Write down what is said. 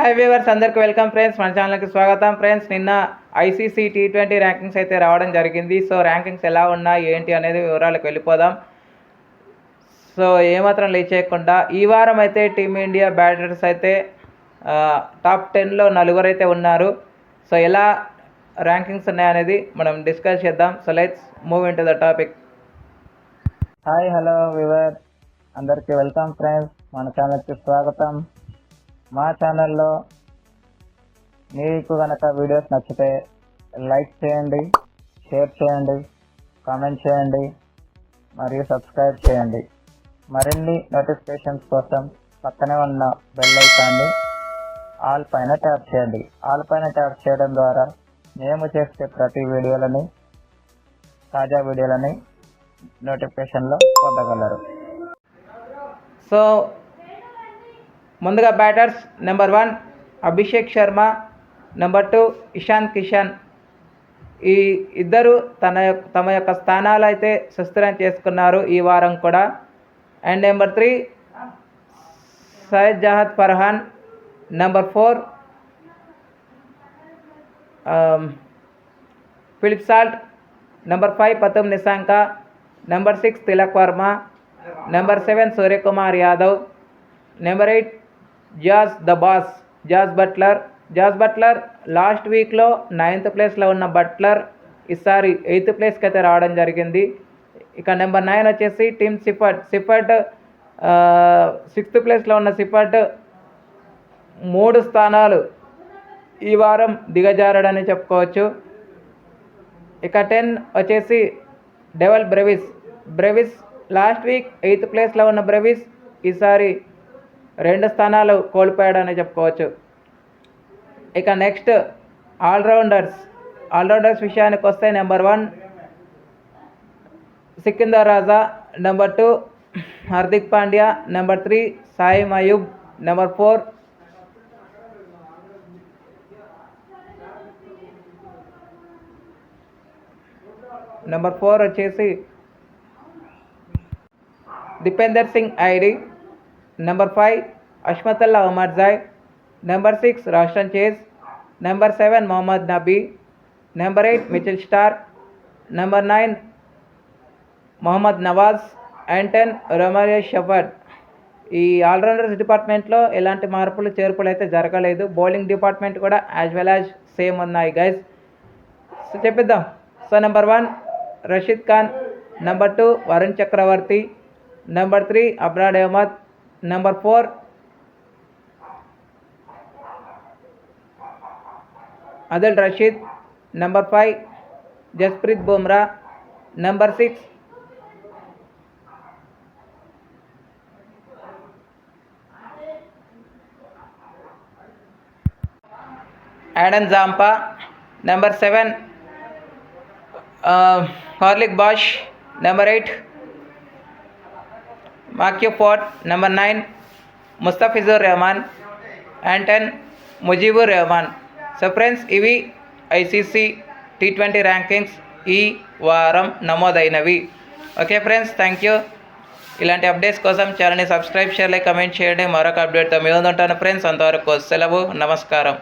Hi viewers, అందరికీ welcome friends. మన ఛానల్కి స్వాగతం ఫ్రెండ్స్. నిన్న ఐసీసీ T20 ర్యాంకింగ్స్ అయితే రావడం జరిగింది. సో ర్యాంకింగ్స్ ఎలా ఉన్నాయి ఏంటి అనేది వివరాలకు వెళ్ళిపోదాం. సో ఏమాత్రం లేట్ చేయకుండా ఈ వారం అయితే టీమిండియా బ్యాటర్స్ అయితే టాప్ 10లో నలుగురు అయితే ఉన్నారు. సో ఎలా ర్యాంకింగ్స్ ఉన్నాయనేది మనం డిస్కస్ చేద్దాం. So let's move in to the topic. Hi hello viewers, అందరికీ వెల్కమ్ ఫ్రెండ్స్. మన ఛానల్కి స్వాగతం. మా ఛానల్లో మీకు కనుక వీడియోస్ నచ్చితే లైక్ చేయండి, షేర్ చేయండి, కామెంట్ చేయండి మరియు సబ్స్క్రైబ్ చేయండి. మరిన్ని నోటిఫికేషన్స్ కోసం పక్కనే ఉన్న బెల్ ఐకాన్ని ఆల్ పైన ట్యాప్ చేయండి. ఆల్ పైన ట్యాప్ చేయడం ద్వారా మేము చేసే ప్రతి వీడియోలని, తాజా వీడియోలని నోటిఫికేషన్లో పొందగలరు. సో ముందుగా batters number 1 Abhishek Sharma, number 2 Ishan Kishan. ఈ ఇద్దరు తమ యొక్క స్థానాలు అయితే సుస్థిరం చేసుకున్నారు ఈ వారం కూడా. And number 3 Syed Jahad Farhan, number 4 Philip Salt, number 5 Pathum Nissanka, number 6 Tilak Varma, number 7 Suryakumar Yadav, number 8 Jos Buttler. Last వీక్లో 9th ప్లేస్లో ఉన్న బట్లర్ ఈసారి 8th ప్లేస్కి అయితే రావడం జరిగింది. ఇక నెంబర్ 9 వచ్చేసి టిమ్ సిఫర్ట్ 6th ప్లేస్లో ఉన్న సిఫర్ట్ 3 స్థానాలు ఈ వారం దిగజారడని చెప్పుకోవచ్చు. ఇక 10 వచ్చేసి devil Brevis last week 8th ప్లేస్లో ఉన్న బ్రెవిస్ ఈసారి 2 స్థానాలు కోల్పోయాడని చెప్పుకోవచ్చు. ఇక నెక్స్ట్ ఆల్రౌండర్స్ విషయానికి వస్తే number 1 Sikandar Raza, number 2 Hardik Pandya, number 3 Sai Ayub, number 4 వచ్చేసి Dipendra Singh Airee, number 5 Azmatullah Omarzai, number 6 Roston Chase, number 7 Mohammad Nabi, number 8 Mitchell Starc, number 9 Mohammad Nawaz and 10 Romario Shepherd. ఈ ఆల్రౌండర్స్ డిపార్ట్మెంట్లో ఎలాంటి చేర్పులు అయితే జరగలేదు. బౌలింగ్ డిపార్ట్మెంట్ కూడా యాజ్ వెల్ యాజ్ సేమ్ ఉన్నాయి గైస్. సో చెప్పిద్దాం. So number 1 Rashid Khan, number 2 Varun Chakravarthy, number 3 Abrar Ahmed, number 4 Adil Rashid, number 5 Jasprit Bumrah, number 6 Adam Zampa, number 7 హార్లిక్ బాష్, నెంబర్ 8 మాక్యూ ఫోర్ట్, number 9 Mustafizur Rahman and 10 Mujeebur Rahman. So friends, ఇవి ఐసీసీ T20 ర్యాంకింగ్స్ ఈ వారం నమోదైనవి. Okay friends, thank you. ఇలాంటి అప్డేట్స్ కోసం ఛానల్ని సబ్స్క్రైబ్ చేయాలి, కమెంట్ చేయండి. మరొక అప్డేట్తో మీ ముందు ఉంటాను ఫ్రెండ్స్. అంతవరకు సెలవు, నమస్కారం.